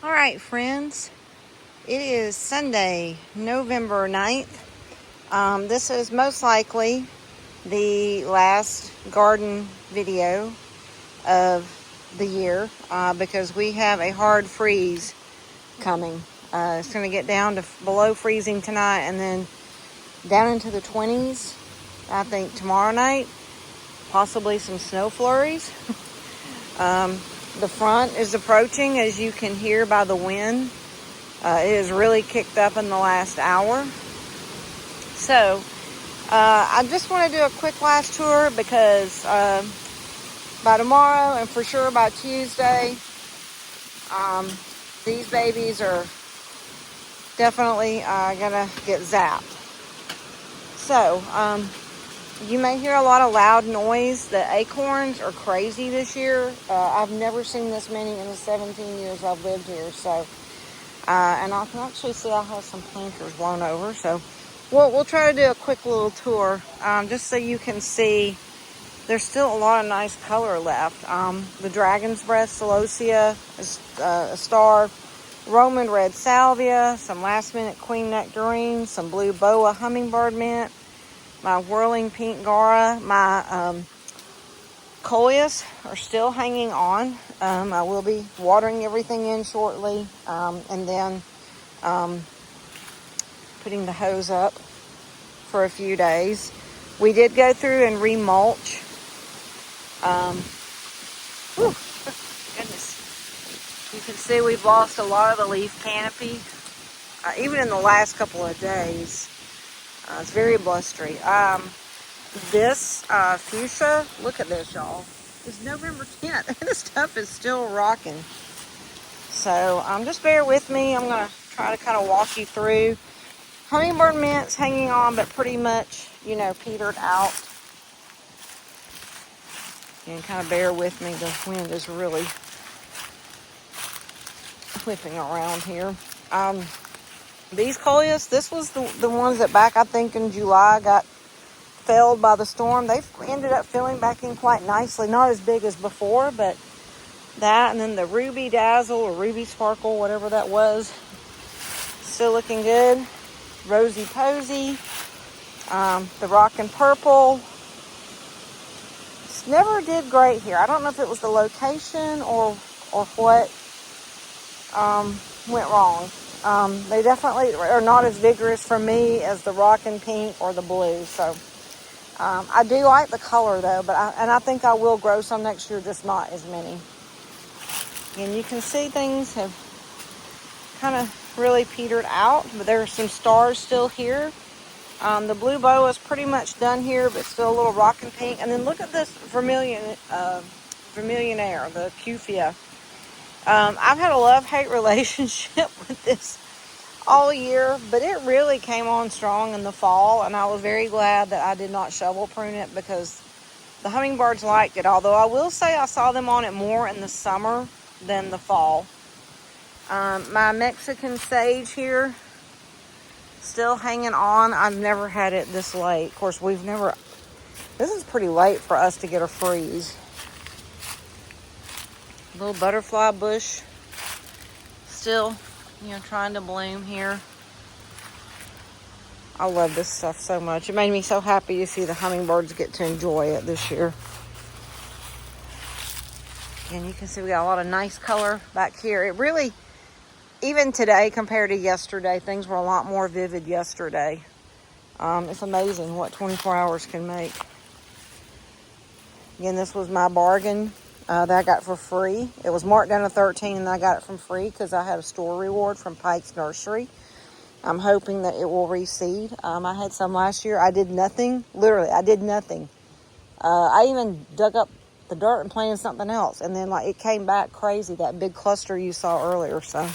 All right, friends. It is Sunday, November 9th. This is most likely the last garden video of the year because we have a hard freeze coming. It's going to get down to below freezing tonight and then down into the 20s, I think, tomorrow night. Possibly some snow flurries. The front is approaching, as you can hear by the wind. It has really kicked up in the last hour. So, I just want to do a quick last tour because by tomorrow and for sure by Tuesday, these babies are definitely going to get zapped. So, you may hear a lot of loud noise. The acorns are crazy this year. I've never seen this many in the 17 years I've lived here. So, and I can actually see I have some planters blown over. So, we'll try to do a quick little tour just so you can see. There's still a lot of nice color left. The Dragon's Breath Celosia, a star, Roman Red Salvia, some last minute Queen Nectarine, some Blue Boa Hummingbird Mint, my Whirling Pink Gara, my Coleus are still hanging on. I will be watering everything in shortly and then putting the hose up for a few days. We did go through and remulch. Goodness. You can see we've lost a lot of the leaf canopy, even in the last couple of days. It's very blustery. This fuchsia, look at this, y'all. It's November 10th. This stuff is still rocking. So just bear with me. I'm going to try to kind of walk you through. Hummingbird Mint's hanging on, but pretty much, petered out. And kind of bear with me. The wind is really whipping around here. These Coleus, this was the ones that back, I think, in July got felled by the storm. They've ended up filling back in quite nicely. Not as big as before, but that. And then the Ruby Dazzle or Ruby Sparkle, whatever that was, still looking good. Rosy Posy. The Rockin' Purple. Never did great here. I don't know if it was the location or what went wrong. They definitely are not as vigorous for me as the Rockin' Pink or the Blue. So I do like the color though, but I think I will grow some next year, just not as many. And you can see things have kind of really petered out, but there are some stars still here. The Blue Boa is pretty much done here, but still a little Rockin' Pink. And then look at this Vermillionaire, the Cufia. I've had a love-hate relationship with this all year, but it really came on strong in the fall, and I was very glad that I did not shovel prune it because the hummingbirds liked it. Although I will say I saw them on it more in the summer than the fall. My Mexican Sage here, still hanging on. I've never had it this late. Of course, this is pretty late for us to get a freeze. Little butterfly bush, still, trying to bloom here. I love this stuff so much. It made me so happy to see the hummingbirds get to enjoy it this year. And you can see we got a lot of nice color back here. It really, even today compared to yesterday, things were a lot more vivid yesterday. It's amazing what 24 hours can make. Again, this was my bargain that I got for free. It was marked down to $13 and I got it from free because I had a store reward from Pike's Nursery. I'm hoping that it will reseed. I had some last year. I did nothing. Literally, I did nothing. I even dug up the dirt and planted something else. And then it came back crazy, that big cluster you saw earlier. So,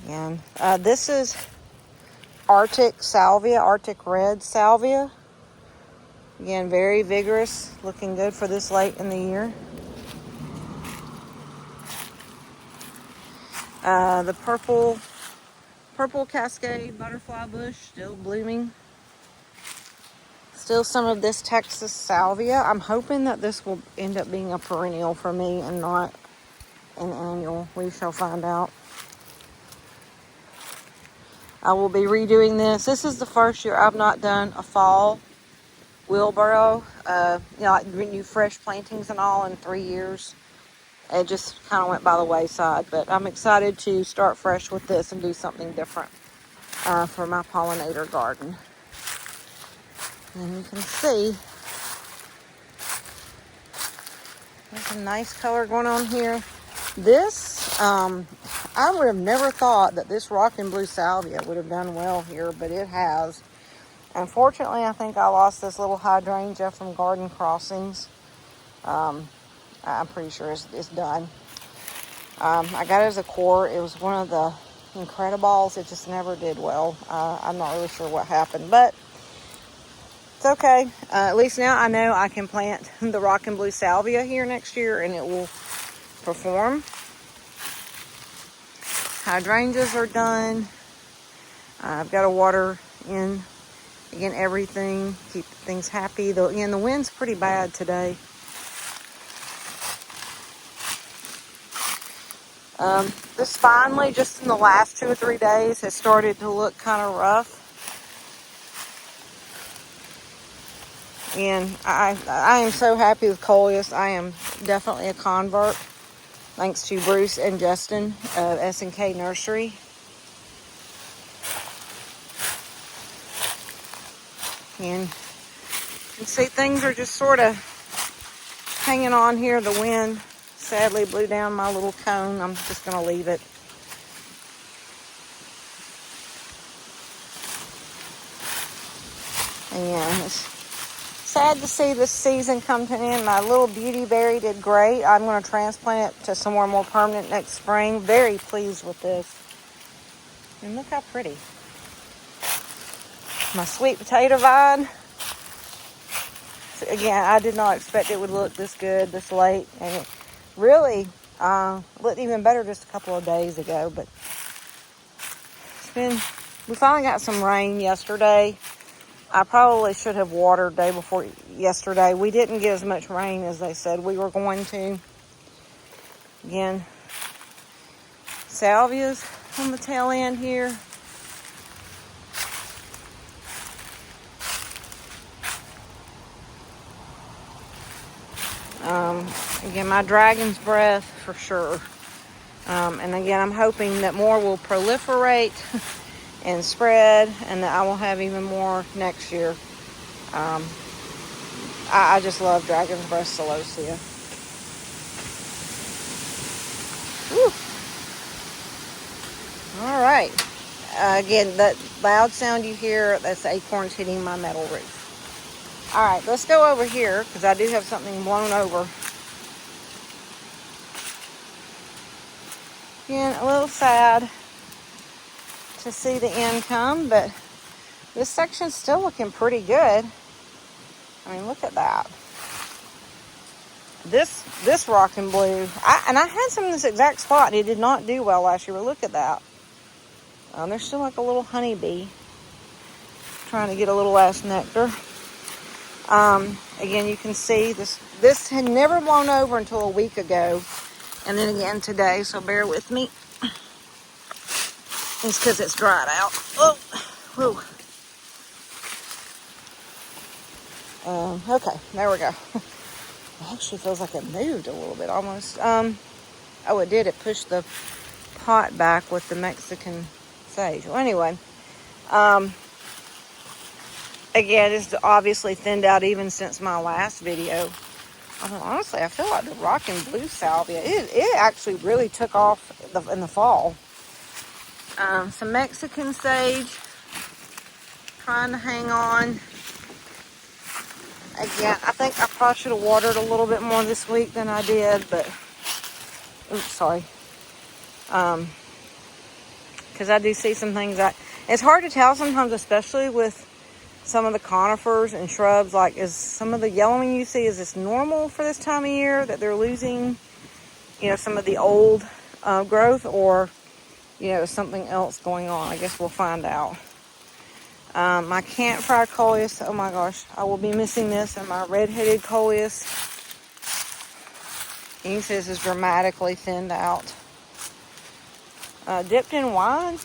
again, this is Arctic Salvia, Arctic Red Salvia. Again, very vigorous, looking good for this late in the year. The purple Cascade Butterfly Bush, still blooming. Still some of this Texas Salvia. I'm hoping that this will end up being a perennial for me and not an annual. We shall find out. I will be redoing this. This is the first year I've not done a fall wheelbarrow. Like new fresh plantings and all in 3 years. It just kind of went by the wayside. But I'm excited to start fresh with this and do something different for my pollinator garden. And you can see there's a nice color going on here. This, I would have never thought that this Rockin' Blue Salvia would have done well here, but it has. Unfortunately, I think I lost this little hydrangea from Garden Crossings. I'm pretty sure it's done. I got it as a core. It was one of the Incrediballs. It just never did well. I'm not really sure what happened, but it's okay. At least now I know I can plant the Rockin' Blue Salvia here next year and it will perform. Hydrangeas are done. I've got to water in again everything, keep things happy. The wind's pretty bad today. This finally, just in the last 2 or 3 days, has started to look kind of rough. And I am so happy with Coleus. I am definitely a convert, thanks to Bruce and Justin of S&K Nursery. And you can see things are just sort of hanging on here. The wind sadly blew down my little cone. I'm just going to leave it. And it's sad to see this season come to an end. My little beauty berry did great. I'm going to transplant it to somewhere more permanent next spring. Very pleased with this. And look how pretty. My sweet potato vine. Again, I did not expect it would look this good this late. And it really looked even better just a couple of days ago. But we finally got some rain yesterday. I probably should have watered day before yesterday. We didn't get as much rain as they said we were going to. Again, salvias on the tail end here. Again, my dragon's breath for sure. And again, I'm hoping that more will proliferate and spread, and that I will have even more next year. I just love dragon's breath celosia. Woo. All right. Again, that loud sound you hear, that's acorns hitting my metal roof. All right, let's go over here because I do have something blown over. Again, a little sad to see the end come, but this section's still looking pretty good. I mean, look at that. This Rockin' Blue, and I had some in this exact spot. It did not do well last year, but look at that. There's still like a little honeybee trying to get a little last nectar. Again, you can see this had never blown over until a week ago, and then again today, so bear with me. It's because it's dried out. Oh, whew. Okay, there we go. It actually feels like it moved a little bit almost. Oh, it did. It pushed the pot back with the Mexican sage. Well, anyway, again, it's obviously thinned out even since my last video. Honestly, I feel like the Rockin' Blue Salvia, it actually really took off in the fall. Some Mexican sage, trying to hang on. Again, I think I probably should have watered a little bit more this week than I did, but, oops, sorry. Because I do see some things it's hard to tell sometimes, especially with some of the conifers and shrubs, like is some of the yellowing you see, is this normal for this time of year that they're losing, some of the old growth, or, something else going on? I guess we'll find out. My campfire coleus, oh my gosh, I will be missing this, and my red-headed coleus. And you see this is dramatically thinned out. Dipped in wine,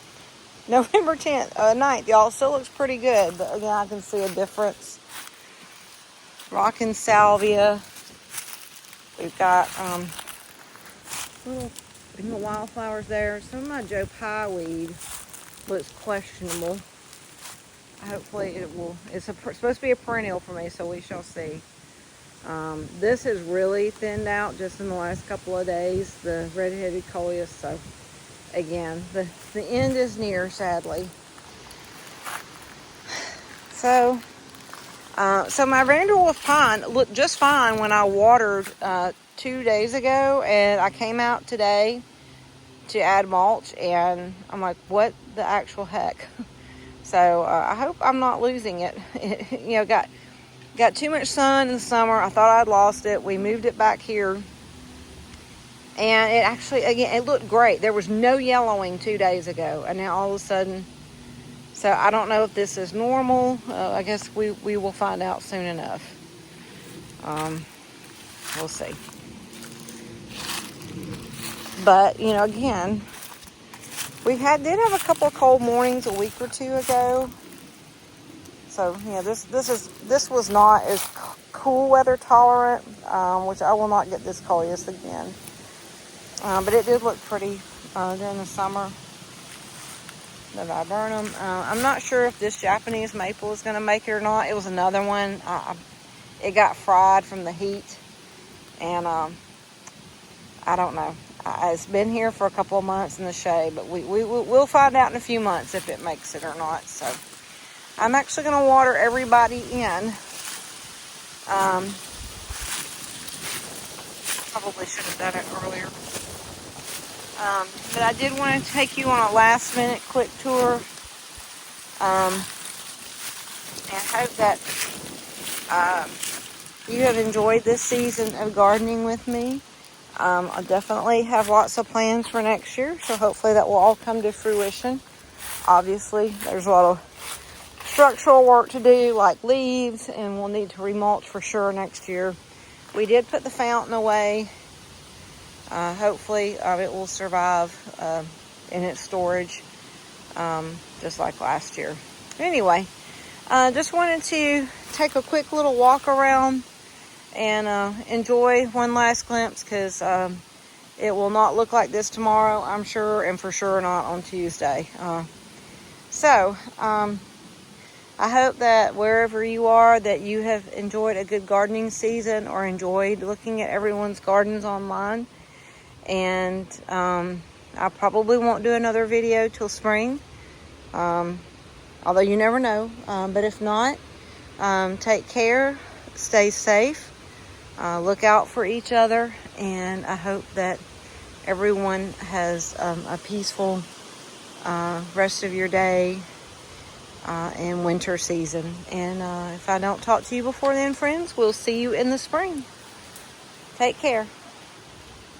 November 9th, y'all. Still looks pretty good, but again, I can see a difference. Rockin' salvia. We've got little wildflowers there. Some of my Joe Pye weed looks questionable. Hopefully it will. It's supposed to be a perennial for me, so we shall see. This is really thinned out just in the last couple of days, the red-headed coleus. So again, the end is near, sadly. So my Vanderwolf pine looked just fine when I watered 2 days ago, and I came out today to add mulch, and I'm like, what the actual heck? So I hope I'm not losing it. Got too much sun in the summer. I thought I'd lost it. We moved it back here, and it actually, again, it looked great. There was no yellowing 2 days ago, and now all of a sudden. So I don't know if this is normal. I guess we will find out soon enough. We'll see. But again, we did have a couple of cold mornings a week or two ago. So this was not as cool weather tolerant, which I will not get this coleus again. But it did look pretty during the summer. The viburnum. I'm not sure if this Japanese maple is going to make it or not. It was another one. It got fried from the heat, and I don't know. It's been here for a couple of months in the shade, but we'll find out in a few months if it makes it or not. So I'm actually going to water everybody in. Probably should have done it earlier. But I did want to take you on a last minute quick tour. And hope that you have enjoyed this season of gardening with me. I definitely have lots of plans for next year, so hopefully that will all come to fruition. Obviously, there's a lot of structural work to do, like leaves, and we'll need to remulch for sure next year. We did put the fountain away. Hopefully it will survive in its storage, just like last year. Anyway, just wanted to take a quick little walk around and enjoy one last glimpse, because it will not look like this tomorrow, I'm sure, and for sure not on Tuesday. So I hope that wherever you are, that you have enjoyed a good gardening season or enjoyed looking at everyone's gardens online. And I probably won't do another video till spring, although you never know. But if not, take care, stay safe, look out for each other, and I hope that everyone has a peaceful rest of your day and winter season. And if I don't talk to you before then, friends, we'll see you in the spring. Take care.